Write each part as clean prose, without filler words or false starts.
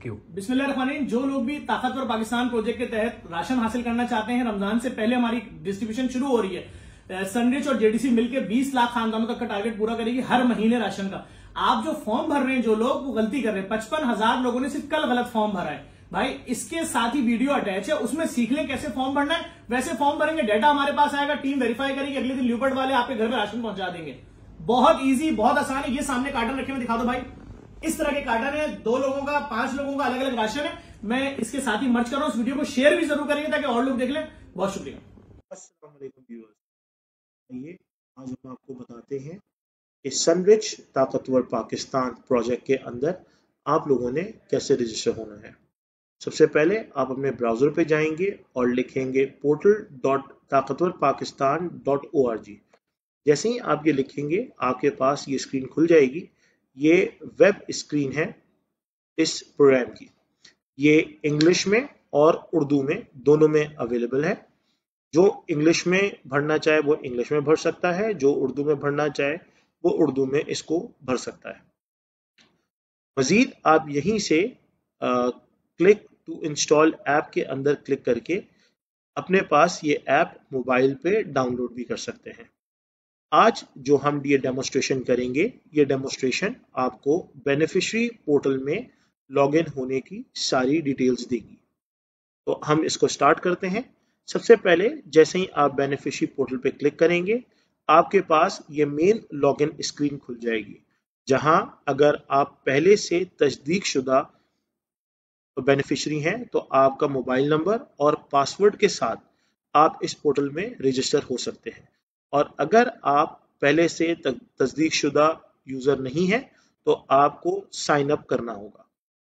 बिस्मिल्लाहिर्रहमानिर्रहीम। जो लोग भी ताकतवर पाकिस्तान प्रोजेक्ट के तहत राशन हासिल करना चाहते हैं, रमजान से पहले हमारी डिस्ट्रीब्यूशन शुरू हो रही है। सनरिच और जेडीसी मिलकर 20 लाख खानदानों तक का टारगेट पूरा करेगी हर महीने राशन का। आप जो फॉर्म भर रहे हैं, जो लोग वो गलती कर रहे हैं, 55,000 लोगों ने सिर्फ कल गलत फॉर्म भरा है भाई। इसके साथ ही वीडियो अटैच है, उसमें सीख लें कैसे फॉर्म भरना है। वैसे फॉर्म भरेंगे, डाटा हमारे पास आएगा, टीम वेरीफाई करेगी, अगले दिन ल्यूपर्ड वाले आपके घर में राशन पहुंचा देंगे। बहुत इजी, बहुत आसान है। ये सामने कार्टन रखे हुए दिखा दो भाई, इस तरह के कार्टन है, 2 लोगों का, 5 लोगों का अलग अलग राशन है। मैं इसके साथ ही मर्ज कर रहा हूं। इस वीडियो को शेयर भी जरूर करिए ताकि और लोग देख लें। बहुत शुक्रिया। अस्सलाम वालेकुम व्यूअर्स, आइए आज हम आपको बताते हैं कि सनरिच ताकतवर पाकिस्तान प्रोजेक्ट के अंदर आप लोगों ने कैसे रजिस्टर होना है। सबसे पहले आप अपने ब्राउजर पे जाएंगे और लिखेंगे portal.ताकतवरपाकिस्तान.org। जैसे ही आप ये लिखेंगे आपके पास ये स्क्रीन खुल जाएगी। ये वेब स्क्रीन है इस प्रोग्राम की। ये इंग्लिश में और उर्दू में दोनों में अवेलेबल है। जो इंग्लिश में भरना चाहे वो इंग्लिश में भर सकता है, जो उर्दू में भरना चाहे वो उर्दू में इसको भर सकता है। मजीद आप यहीं से क्लिक टू इंस्टॉल ऐप के अंदर क्लिक करके अपने पास ये ऐप मोबाइल पे डाउनलोड भी कर सकते हैं। आज जो हम ये डेमोस्ट्रेशन करेंगे, ये डेमोस्ट्रेशन आपको बेनिफिशियरी पोर्टल में लॉगिन होने की सारी डिटेल्स देगी। तो हम इसको स्टार्ट करते हैं। सबसे पहले जैसे ही आप बेनिफिशियरी पोर्टल पे क्लिक करेंगे आपके पास ये मेन लॉगिन स्क्रीन खुल जाएगी, जहां अगर आप पहले से तस्दीक शुदा बेनिफिशियरी हैं तो आपका मोबाइल नंबर और पासवर्ड के साथ आप इस पोर्टल में रजिस्टर हो सकते हैं। और अगर आप पहले से तस्दीक शुदा यूज़र नहीं है तो आपको साइन अप करना होगा।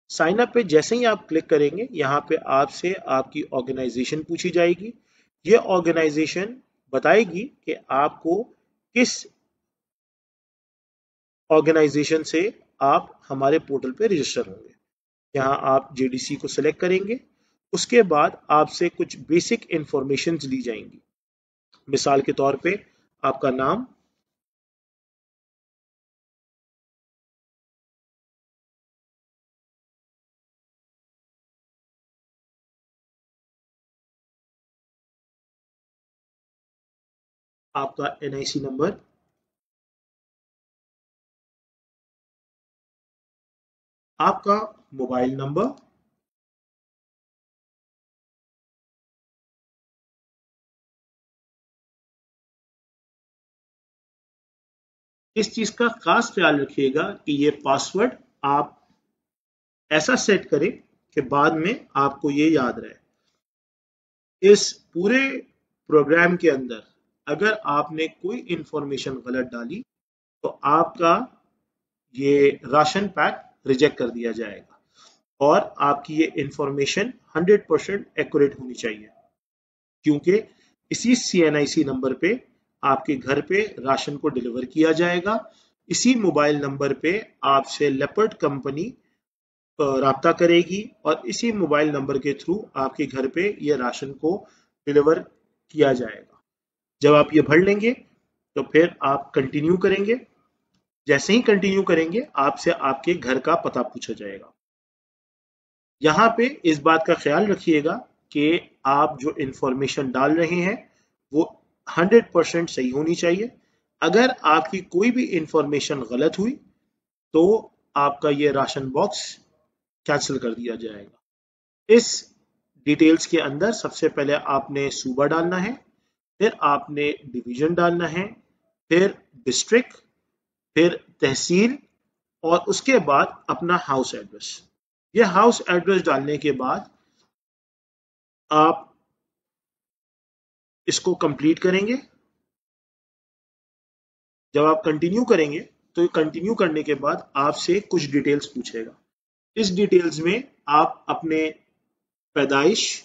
साइन अप पे जैसे ही आप क्लिक करेंगे यहाँ पे आपसे आपकी ऑर्गेनाइजेशन पूछी जाएगी। ये ऑर्गेनाइजेशन बताएगी कि आपको किस ऑर्गेनाइजेशन से आप हमारे पोर्टल पे रजिस्टर होंगे। यहाँ आप जेडीसी को सिलेक्ट करेंगे। उसके बाद आपसे कुछ बेसिक इंफॉर्मेशन ली जाएंगी। मिसाल के तौर पे आपका नाम, आपका एनआईसी नंबर, आपका मोबाइल नंबर, इस चीज का खास ख्याल रखिएगा कि ये पासवर्ड आप ऐसा सेट करें कि बाद में आपको ये याद रहे। इस पूरे प्रोग्राम के अंदर अगर आपने कोई इंफॉर्मेशन गलत डाली तो आपका ये राशन पैक रिजेक्ट कर दिया जाएगा और आपकी ये इंफॉर्मेशन 100% एक्यूरेट होनी चाहिए, क्योंकि इसी CNIC नंबर पे आपके घर पे राशन को डिलीवर किया जाएगा। इसी मोबाइल नंबर पे आपसे लेपर्ड कंपनी राब्ता करेगी और इसी मोबाइल नंबर के थ्रू आपके घर पे ये राशन को डिलीवर किया जाएगा। जब आप ये भर लेंगे तो फिर आप कंटिन्यू करेंगे। जैसे ही कंटिन्यू करेंगे आपसे आपके घर का पता पूछा जाएगा। यहाँ पे इस बात का ख्याल रखिएगा कि आप जो इंफॉर्मेशन डाल रहे हैं वो 100% सही होनी चाहिए। अगर आपकी कोई भी इंफॉर्मेशन गलत हुई तो आपका ये राशन बॉक्स कैंसिल कर दिया जाएगा। इस डिटेल्स के अंदर सबसे पहले आपने सूबा डालना है, फिर आपने डिवीजन डालना है, फिर डिस्ट्रिक्ट, फिर तहसील और उसके बाद अपना हाउस एड्रेस। ये हाउस एड्रेस डालने के बाद आप इसको कंप्लीट करेंगे। जब आप कंटिन्यू करेंगे तो कंटिन्यू करने के बाद आपसे कुछ डिटेल्स पूछेगा। इस डिटेल्स में आप अपने पैदाइश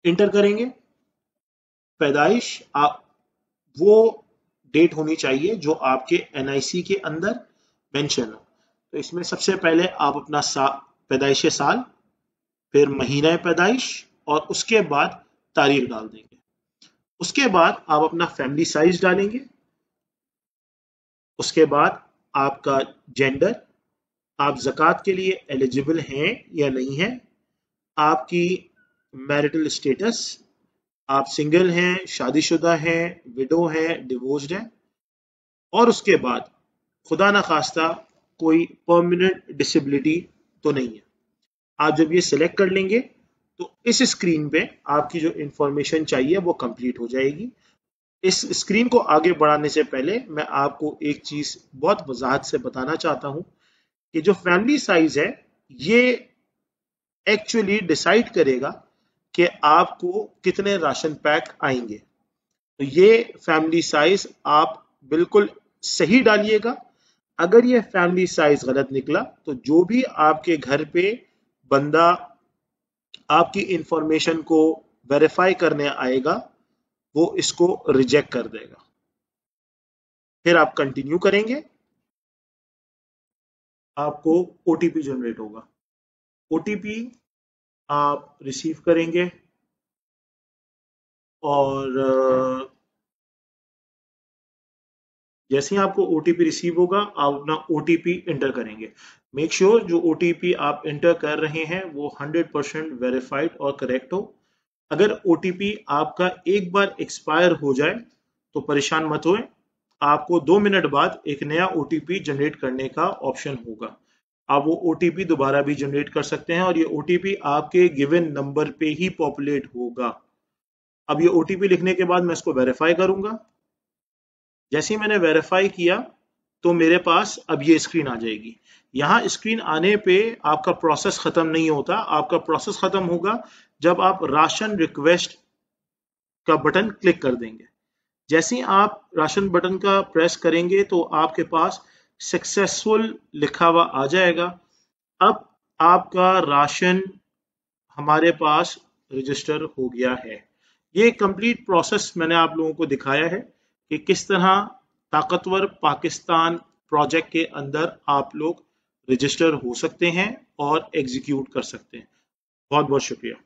इंटर करेंगे। पैदाइश आप वो डेट होनी चाहिए जो आपके NIC के अंदर मेंशन हो। तो इसमें सबसे पहले आप अपना पैदाइश साल, फिर महीना पैदाइश और उसके बाद तारीख डाल देंगे। उसके बाद आप अपना फैमिली साइज डालेंगे। उसके बाद आपका जेंडर, आप ज़कात के लिए एलिजिबल हैं या नहीं हैं, आपकी मैरिटल स्टेटस, आप सिंगल हैं, शादीशुदा हैं, विडो हैं, डिवोर्स्ड हैं, और उसके बाद खुदा ना खास्ता कोई परमानेंट डिसेबिलिटी तो नहीं है। आप जब ये सिलेक्ट कर लेंगे तो इस स्क्रीन पे आपकी जो इंफॉर्मेशन चाहिए वो कंप्लीट हो जाएगी। इस स्क्रीन को आगे बढ़ाने से पहले मैं आपको एक चीज बहुत वजाहत से बताना चाहता हूं कि जो फैमिली साइज है ये एक्चुअली डिसाइड करेगा कि आपको कितने राशन पैक आएंगे। तो ये फैमिली साइज आप बिल्कुल सही डालिएगा। अगर ये फैमिली साइज गलत निकला तो जो भी आपके घर पे बंदा आपकी इंफॉर्मेशन को वेरीफाई करने आएगा वो इसको रिजेक्ट कर देगा। फिर आप कंटिन्यू करेंगे, आपको ओटीपी जनरेट होगा। ओटीपी आप रिसीव करेंगे और जैसे ही आपको ओटीपी रिसीव होगा आप अपना ओटीपी इंटर करेंगे। मेक श्योर जो ओटीपी आप इंटर कर रहे हैं वो 100% वेरीफाइड और करेक्ट हो। अगर ओटीपी आपका एक बार एक्सपायर हो जाए तो परेशान मत होए, आपको 2 मिनट बाद एक नया ओटीपी जनरेट करने का ऑप्शन होगा। आप वो ओटीपी दोबारा भी जनरेट कर सकते हैं और ये ओटीपी आपके गिवन नंबर पे ही पॉपुलेट होगा। अब ये ओटीपी लिखने के बाद मैं इसको वेरीफाई करूंगा। जैसे ही मैंने वेरीफाई किया तो मेरे पास अब ये स्क्रीन आ जाएगी। यहाँ स्क्रीन आने पे आपका प्रोसेस खत्म नहीं होता, आपका प्रोसेस खत्म होगा जब आप राशन रिक्वेस्ट का बटन क्लिक कर देंगे। जैसे ही आप राशन बटन का प्रेस करेंगे तो आपके पास सक्सेसफुल लिखा हुआ आ जाएगा। अब आपका राशन हमारे पास रजिस्टर हो गया है। ये कंप्लीट प्रोसेस मैंने आप लोगों को दिखाया है कि किस तरह ताकतवर पाकिस्तान प्रोजेक्ट के अंदर आप लोग रजिस्टर हो सकते हैं और एग्जीक्यूट कर सकते हैं। बहुत बहुत शुक्रिया।